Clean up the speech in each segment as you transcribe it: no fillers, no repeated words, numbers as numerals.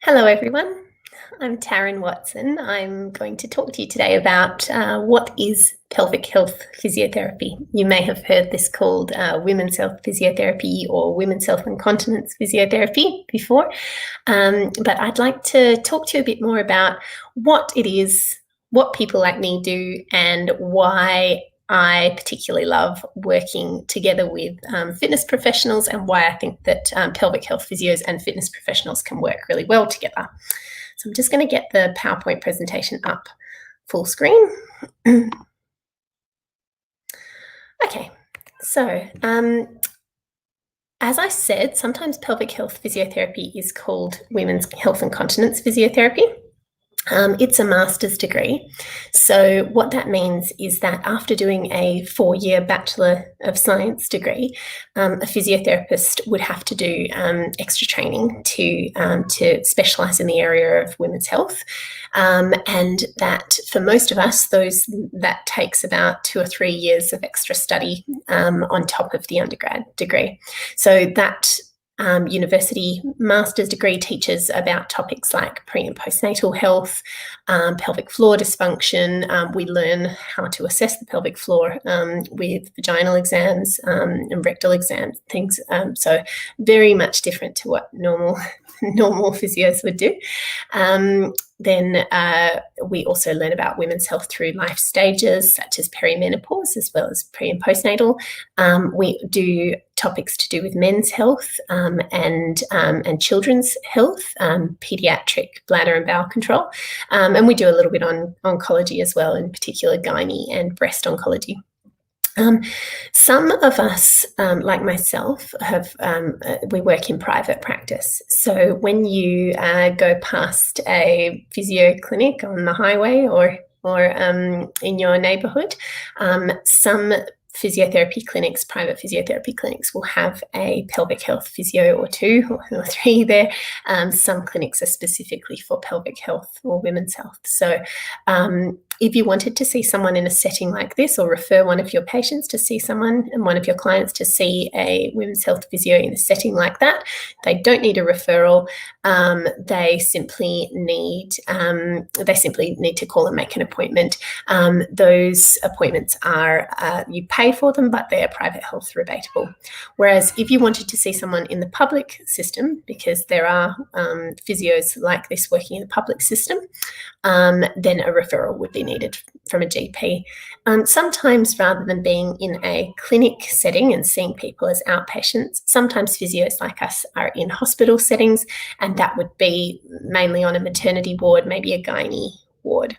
Hello, everyone. I'm Taryn Watson. I'm going to talk to you today about what is pelvic health physiotherapy. You may have heard this called women's health physiotherapy or women's health incontinence physiotherapy before, but I'd like to talk to you a bit more about what it is, what people like me do, and why I particularly love working together with fitness professionals, and why I think that pelvic health physios and fitness professionals can work really well together. So I'm just going to get the PowerPoint presentation up full screen. Okay, so as I said, sometimes pelvic health physiotherapy is called women's health incontinence physiotherapy. It's a master's degree. So what that means is that after doing a 4-year Bachelor of Science degree, a physiotherapist would have to do extra training to specialise in the area of women's health. And that for most of us, that takes about 2 or 3 years of extra study on top of the undergrad degree. So that university master's degree teaches about topics like pre- and postnatal health, pelvic floor dysfunction. We learn how to assess the pelvic floor with vaginal exams and rectal exams, things. So very much different to what normal physios would do. Then we also learn about women's health through life stages such as perimenopause, as well as pre- and postnatal. We do topics to do with men's health and children's health, pediatric bladder and bowel control. And we do a little bit on oncology as well, in particular gynae and breast oncology. Some of us, like myself, we work in private practice. So when you go past a physio clinic on the highway or in your neighbourhood, some physiotherapy clinics, private physiotherapy clinics, will have a pelvic health physio or 2 or 3 there. Some clinics are specifically for pelvic health or women's health. So if you wanted to see someone in a setting like this, or refer one of your patients to see someone and one of your clients to see a women's health physio in a setting like that, they don't need a referral. They simply need to call and make an appointment. Those appointments are you pay for them, but they are private health rebatable. Whereas if you wanted to see someone in the public system, because there are physios like this working in the public system, then a referral would be needed from a GP. Sometimes, rather than being in a clinic setting and seeing people as outpatients, sometimes physios like us are in hospital settings, and that would be mainly on a maternity ward, maybe a gynae ward.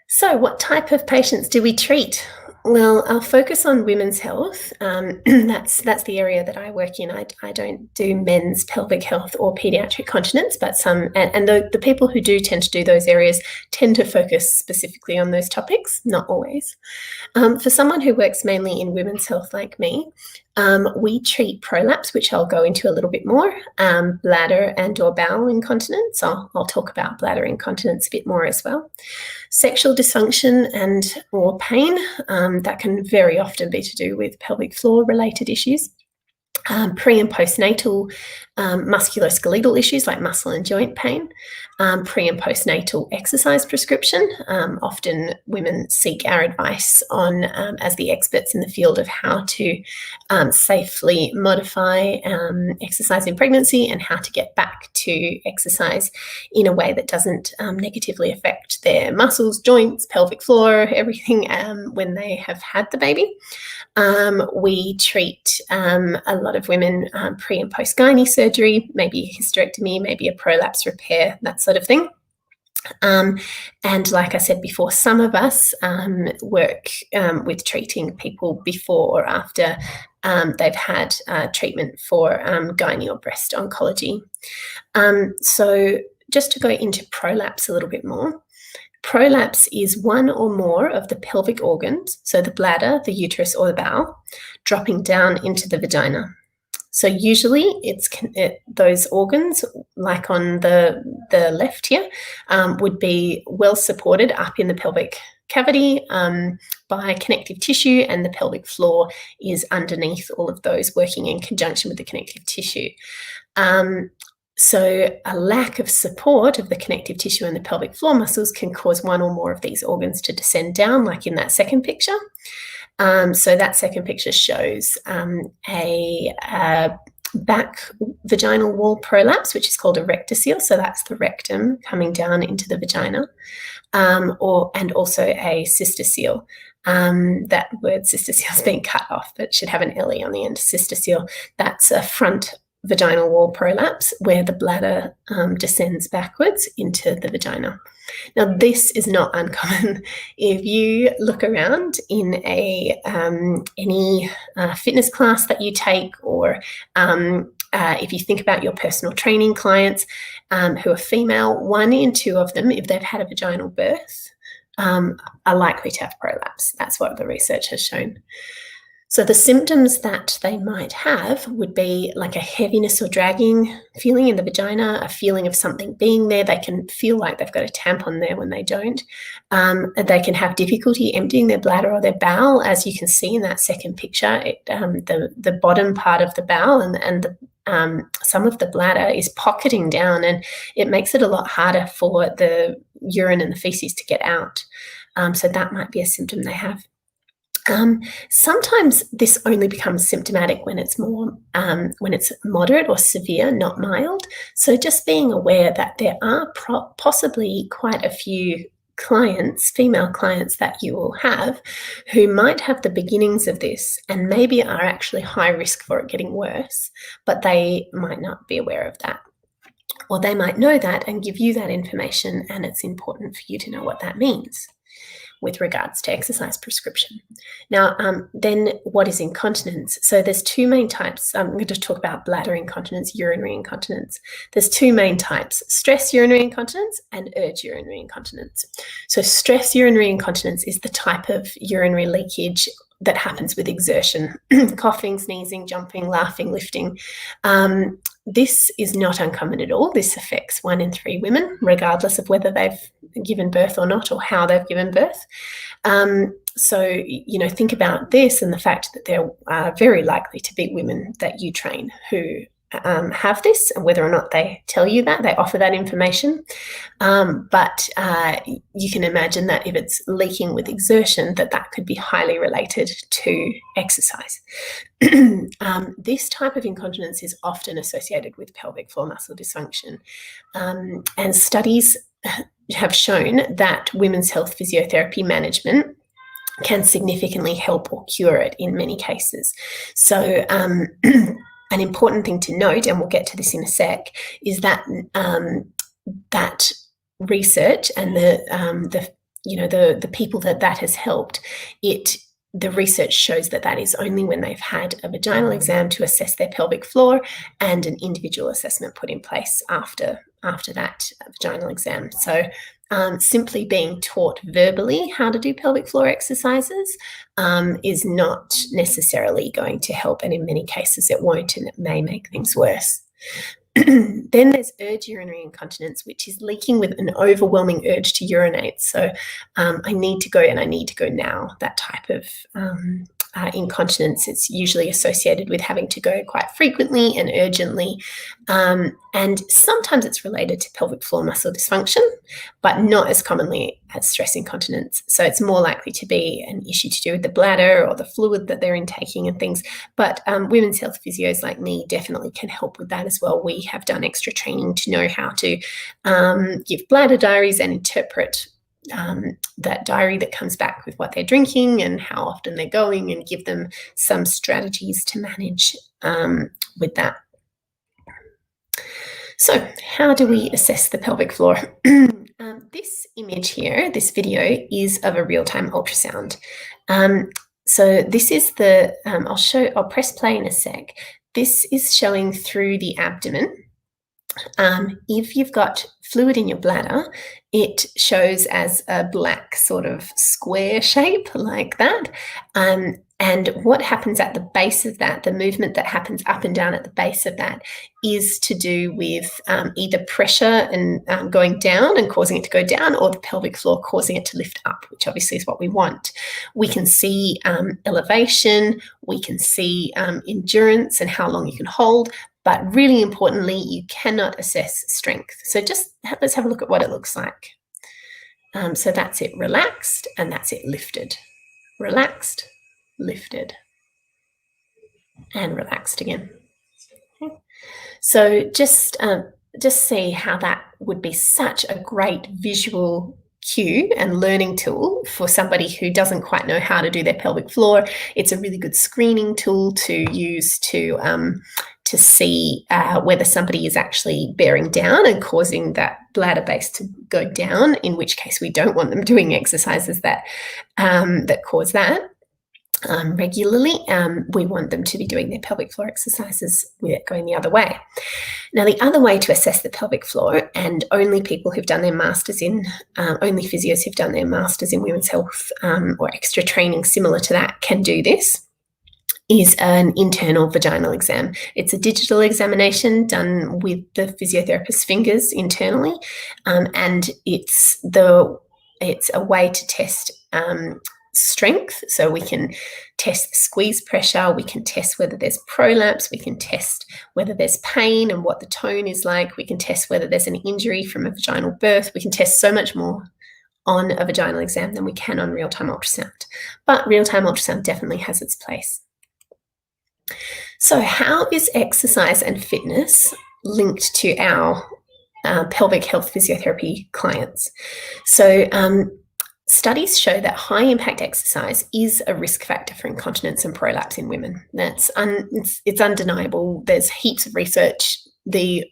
So what type of patients do we treat? Well, I'll focus on women's health. That's the area that I work in. I don't do men's pelvic health or pediatric continence, but the people who do tend to do those areas tend to focus specifically on those topics, not always. For someone who works mainly in women's health like me, we treat prolapse, which I'll go into a little bit more, bladder and or bowel incontinence. I'll talk about bladder incontinence a bit more as well. Sexual dysfunction and or pain, that can very often be to do with pelvic floor related issues. Pre- and postnatal musculoskeletal issues like muscle and joint pain, pre- and postnatal exercise prescription. Often women seek our advice on, as the experts in the field, of how to safely modify exercise in pregnancy and how to get back to exercise in a way that doesn't negatively affect their muscles, joints, pelvic floor, everything when they have had the baby. We treat a lot of women pre- and post-gynae surgery, maybe a hysterectomy, maybe a prolapse repair, that sort of thing. And like I said before, some of us work with treating people before or after they've had treatment for gynae or breast oncology. So just to go into prolapse a little bit more, prolapse is one or more of the pelvic organs, so the bladder, the uterus, or the bowel, dropping down into the vagina. So usually those organs, like on the left here, would be well supported up in the pelvic cavity by connective tissue, and the pelvic floor is underneath all of those, working in conjunction with the connective tissue. So a lack of support of the connective tissue and the pelvic floor muscles can cause one or more of these organs to descend down, like in that second picture. So that second picture shows a back vaginal wall prolapse, which is called a rectocele. So that's the rectum coming down into the vagina, and also a cystocele. That word cystocele has been cut off, but should have an LE on the end. Cystocele, that's a front vaginal wall prolapse where the bladder descends backwards into the vagina. Now, this is not uncommon. If you look around in any fitness class that you take, or if you think about your personal training clients who are female, 1 in 2 of them, if they've had a vaginal birth, are likely to have prolapse. That's what the research has shown. So the symptoms that they might have would be like a heaviness or dragging feeling in the vagina, a feeling of something being there. They can feel like they've got a tampon there when they don't. They can have difficulty emptying their bladder or their bowel, as you can see in that second picture. The bottom part of the bowel and some of the bladder is pocketing down, and it makes it a lot harder for the urine and the feces to get out. So that might be a symptom they have. Sometimes this only becomes symptomatic when it's moderate or severe, not mild. So just being aware that there are possibly quite a few clients, female clients, that you will have who might have the beginnings of this and maybe are actually high risk for it getting worse, but they might not be aware of that. Or they might know that and give you that information, and it's important for you to know what that means with regards to exercise prescription. Now, then what is incontinence? So there's 2 main types. I'm going to talk about bladder incontinence, urinary incontinence. There's 2 main types: stress urinary incontinence and urge urinary incontinence. So stress urinary incontinence is the type of urinary leakage that happens with exertion, coughing, sneezing, jumping, laughing, lifting. This is not uncommon at all. This affects 1 in 3 women, regardless of whether they've given birth or not, or how they've given birth. So, think about this and the fact that there are very likely to be women that you train who have this, and whether or not they tell you that, they offer that information. But you can imagine that if it's leaking with exertion, that could be highly related to exercise. This type of incontinence is often associated with pelvic floor muscle dysfunction. And studies have shown that women's health physiotherapy management can significantly help or cure it in many cases. So an important thing to note, and we'll get to this in a sec, is that that research and the people that has helped, the research shows that is only when they've had a vaginal exam to assess their pelvic floor and an individual assessment put in place after that vaginal exam. So simply being taught verbally how to do pelvic floor exercises is not necessarily going to help, and in many cases it won't, and it may make things worse. Then there's urge urinary incontinence, which is leaking with an overwhelming urge to urinate. So I need to go, and I need to go now. That type of incontinence, it's usually associated with having to go quite frequently and urgently. And sometimes it's related to pelvic floor muscle dysfunction, but not as commonly as stress incontinence. So it's more likely to be an issue to do with the bladder or the fluid that they're intaking and things. But women's health physios like me definitely can help with that as well. We have done extra training to know how to give bladder diaries and interpret that diary that comes back with what they're drinking and how often they're going, and give them some strategies to manage with that. So how do we assess the pelvic floor? This image here, this video, is of a real-time ultrasound. So this is I'll press play in a sec. This is showing through the abdomen. If you've got fluid in your bladder, it shows as a black sort of square shape like that. And what happens at the base of that, the movement that happens up and down at the base of that, is to do with either pressure and going down and causing it to go down, or the pelvic floor causing it to lift up, which obviously is what we want. We can see elevation, we can see endurance and how long you can hold, but really importantly, you cannot assess strength. So let's have a look at what it looks like. So that's it relaxed, and that's it lifted. Relaxed, lifted, and relaxed again. Okay. So just see how that would be such a great visual cue and learning tool for somebody who doesn't quite know how to do their pelvic floor. It's a really good screening tool to use to see whether somebody is actually bearing down and causing that bladder base to go down, in which case we don't want them doing exercises that cause that. Regularly, we want them to be doing their pelvic floor exercises with it going the other way. Now, the other way to assess the pelvic floor, and only people who've done their masters in, only physios who've done their masters in women's health or extra training similar to that can do this, is an internal vaginal exam. It's a digital examination done with the physiotherapist's fingers internally, and it's a way to test strength. So we can test the squeeze pressure, we can test whether there's prolapse, we can test whether there's pain and what the tone is like, we can test whether there's an injury from a vaginal birth, we can test so much more on a vaginal exam than we can on real-time ultrasound. But real-time ultrasound definitely has its place. So how is exercise and fitness linked to our pelvic health physiotherapy clients? So studies show that high impact exercise is a risk factor for incontinence and prolapse in women. It's undeniable. There's heaps of research. The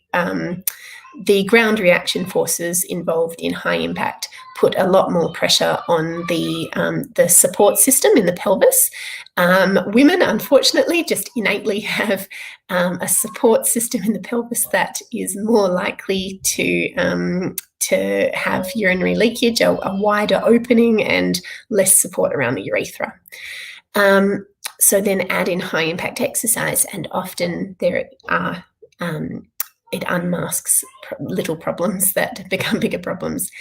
ground reaction forces involved in high impact put a lot more pressure on the support system in the pelvis. Women, unfortunately, just innately have a support system in the pelvis that is more likely to have urinary leakage, a wider opening, and less support around the urethra. So then add in high impact exercise, and often there are it unmasks little problems that become bigger problems.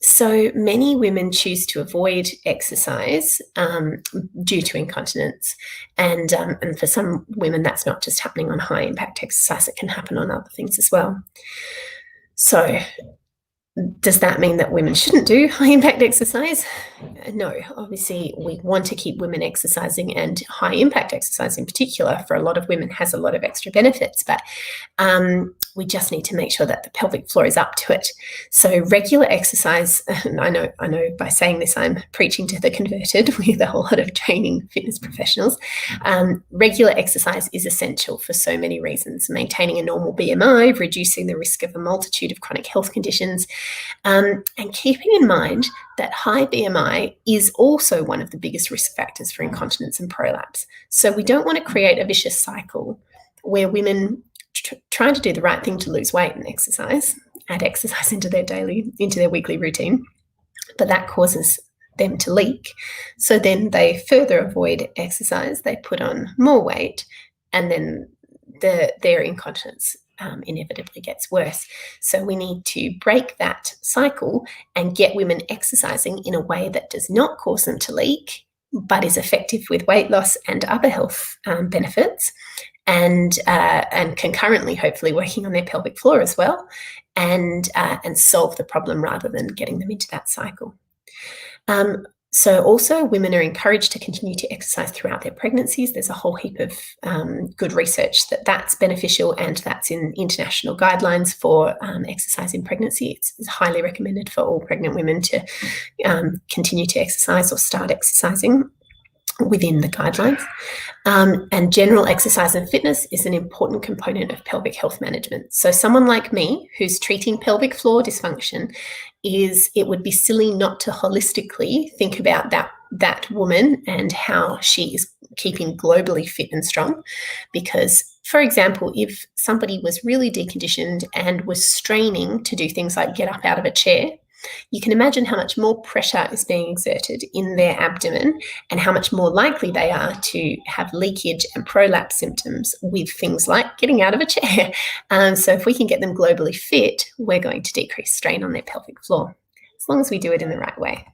So many women choose to avoid exercise due to incontinence, and for some women that's not just happening on high impact exercise, it can happen on other things as well. So does that mean that women shouldn't do high impact exercise? No, obviously we want to keep women exercising, and high impact exercise in particular for a lot of women has a lot of extra benefits, but we just need to make sure that the pelvic floor is up to it. So regular exercise, and I know by saying this I'm preaching to the converted with a whole lot of training fitness professionals. Regular exercise is essential for so many reasons: maintaining a normal BMI, reducing the risk of a multitude of chronic health conditions, and keeping in mind that high BMI is also one of the biggest risk factors for incontinence and prolapse. So we don't want to create a vicious cycle where women trying to do the right thing to lose weight and exercise, add exercise into their weekly routine, but that causes them to leak. So then they further avoid exercise, they put on more weight, and then their incontinence inevitably gets worse. So we need to break that cycle and get women exercising in a way that does not cause them to leak, but is effective with weight loss and other health benefits, and concurrently hopefully working on their pelvic floor as well, and solve the problem rather than getting them into that cycle. So also women are encouraged to continue to exercise throughout their pregnancies. There's a whole heap of good research that's beneficial, and that's in international guidelines for exercise in pregnancy. It's highly recommended for all pregnant women to continue to exercise or start exercising within the guidelines. And general exercise and fitness is an important component of pelvic health management. So someone like me who's treating pelvic floor dysfunction, it would be silly not to holistically think about that woman and how she is keeping globally fit and strong. Because, for example, if somebody was really deconditioned and was straining to do things like get up out of a chair, you can imagine how much more pressure is being exerted in their abdomen and how much more likely they are to have leakage and prolapse symptoms with things like getting out of a chair. So if we can get them globally fit, we're going to decrease strain on their pelvic floor, as long as we do it in the right way.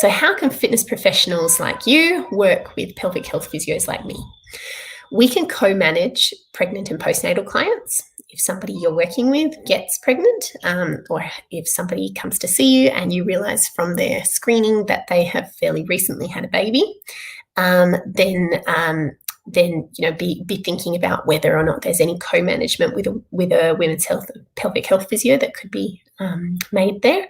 So how can fitness professionals like you work with pelvic health physios like me? We can co-manage pregnant and postnatal clients. If somebody you're working with gets pregnant, or if somebody comes to see you and you realise from their screening that they have fairly recently had a baby, then be thinking about whether or not there's any co-management with a women's health pelvic health physio that could be made there.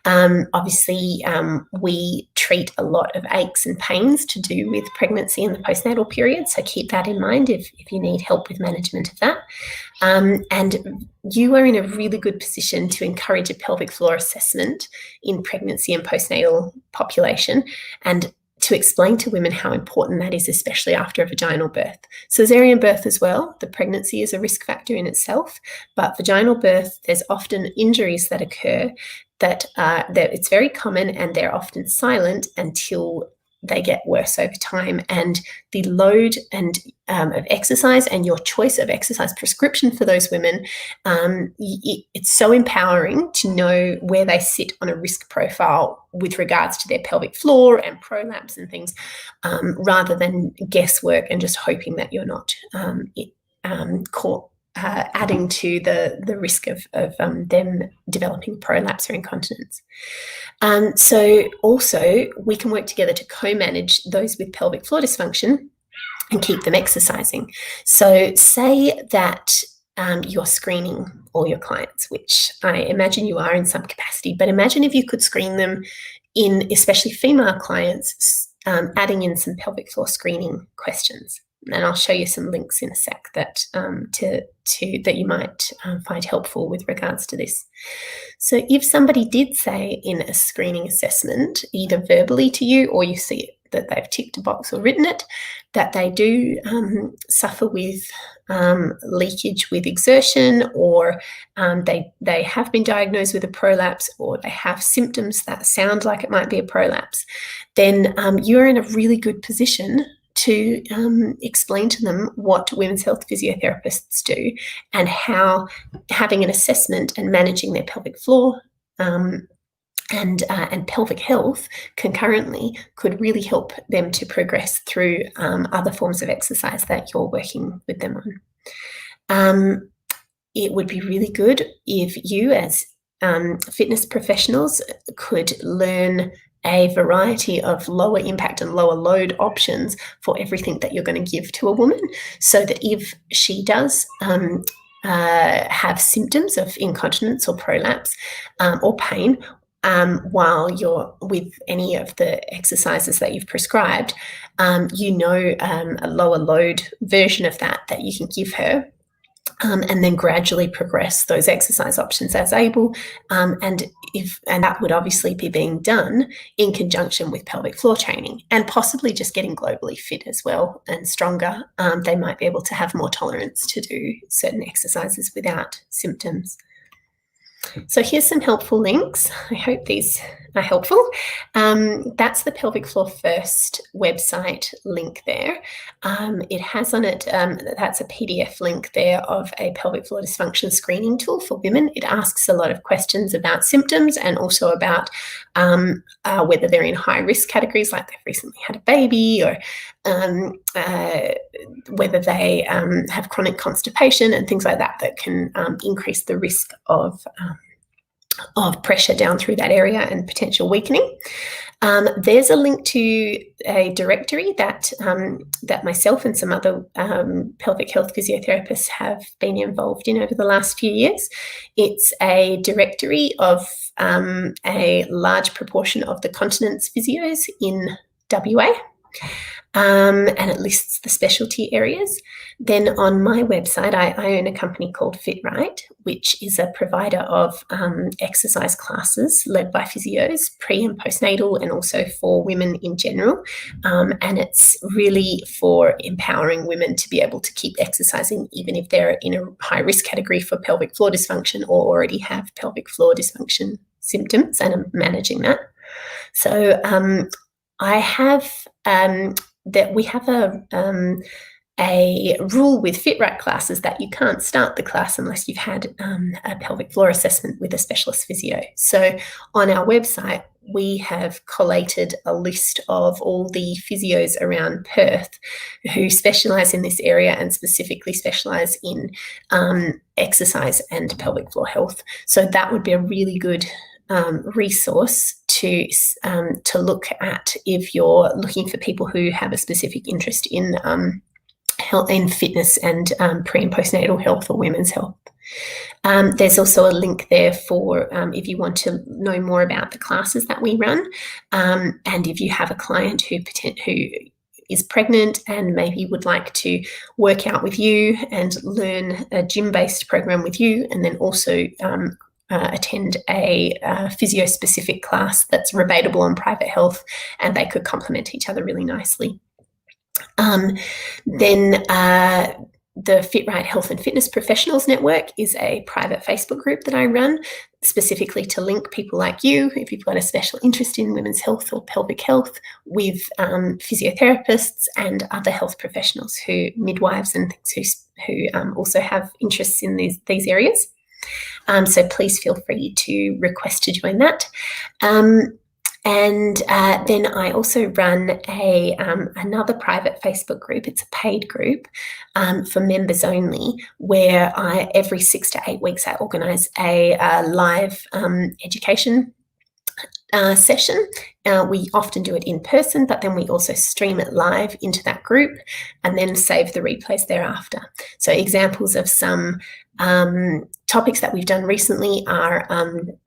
Obviously, we treat a lot of aches and pains to do with pregnancy and the postnatal period, so keep that in mind if you need help with management of that. And you are in a really good position to encourage a pelvic floor assessment in pregnancy and postnatal population, and to explain to women how important that is, especially after a vaginal birth. Cesarean birth as well, the pregnancy is a risk factor in itself, but vaginal birth, there's often injuries that occur that it's very common, and they're often silent until they get worse over time. And the load and of exercise and your choice of exercise prescription for those women, it's so empowering to know where they sit on a risk profile with regards to their pelvic floor and prolapse and things, rather than guesswork and just hoping that you're not caught adding to the risk of them developing prolapse or incontinence. So also we can work together to co-manage those with pelvic floor dysfunction and keep them exercising. So say that you're screening all your clients, which I imagine you are in some capacity, but imagine if you could screen them in, especially female clients, adding in some pelvic floor screening questions. And I'll show you some links in a sec that that you might find helpful with regards to this. So if somebody did say in a screening assessment, either verbally to you or you see it, that they've ticked a box or written it, that they do suffer with leakage with exertion, or they have been diagnosed with a prolapse, or they have symptoms that sound like it might be a prolapse, then you're in a really good position to explain to them what women's health physiotherapists do, and how having an assessment and managing their pelvic floor and pelvic health concurrently could really help them to progress through other forms of exercise that you're working with them on. It would be really good if you as fitness professionals could learn a variety of lower impact and lower load options for everything that you're going to give to a woman, so that if she does have symptoms of incontinence or prolapse or pain while you're with any of the exercises that you've prescribed, a lower load version of that you can give her, and then gradually progress those exercise options as able, and that would obviously be being done in conjunction with pelvic floor training, and possibly just getting globally fit as well and stronger. They might be able to have more tolerance to do certain exercises without symptoms. So here's some helpful links. I hope these are helpful. That's the Pelvic Floor First website link there. It has on it, that's a PDF link there of a pelvic floor dysfunction screening tool for women. It asks a lot of questions about symptoms and also about whether they're in high risk categories, like they've recently had a baby, or whether they have chronic constipation and things like that can increase the risk of pressure down through that area and potential weakening. There's a link to a directory that myself and some other pelvic health physiotherapists have been involved in over the last few years. It's a directory of a large proportion of the continence physios in WA. And it lists the specialty areas. Then on my website, I own a company called FitRight, which is a provider of exercise classes led by physios, pre and postnatal, and also for women in general. And it's really for empowering women to be able to keep exercising, even if they're in a high risk category for pelvic floor dysfunction or already have pelvic floor dysfunction symptoms and I'm managing that. So I have that we have a rule with FitRight classes that you can't start the class unless you've had a pelvic floor assessment with a specialist physio. So on our website, we have collated a list of all the physios around Perth who specialise in this area and specifically specialise in exercise and pelvic floor health. So that would be a really good resource to look at if you're looking for people who have a specific interest in health and fitness and pre and postnatal health or women's health. There's also a link there for if you want to know more about the classes that we run, and if you have a client who is pregnant and maybe would like to work out with you and learn a gym-based program with you, and then also attend a physio-specific class that's rebatable on private health, and they could complement each other really nicely. Then the FitRight Health and Fitness Professionals Network is a private Facebook group that I run specifically to link people like you, if you've got a special interest in women's health or pelvic health, with physiotherapists and other health professionals, midwives and things who also have interests in these areas. So please feel free to request to join that. And then I also run another private Facebook group. It's a paid group for members only, where every 6 to 8 weeks I organise a live education session. We often do it in person, but then we also stream it live into that group and then save the replays thereafter. So examples of some topics that we've done recently are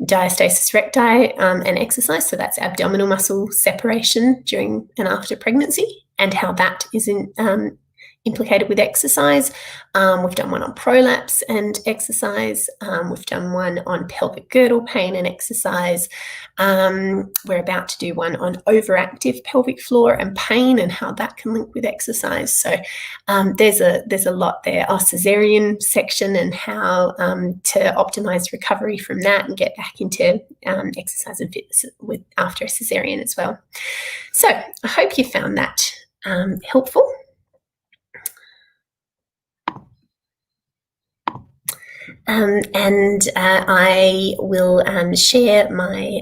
diastasis recti and exercise. So that's abdominal muscle separation during and after pregnancy and how that is implicated with exercise. We've done one on prolapse and exercise. We've done one on pelvic girdle pain and exercise. We're about to do one on overactive pelvic floor and pain and how that can link with exercise. So there's a lot there. Our cesarean section and how to optimize recovery from that and get back into exercise and fitness after a cesarean as well. So I hope you found that helpful. And I will share my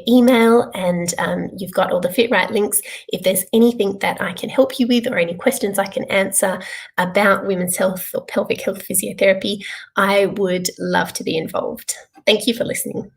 email, and you've got all the FitRight links. If there's anything that I can help you with or any questions I can answer about women's health or pelvic health physiotherapy, I would love to be involved. Thank you for listening.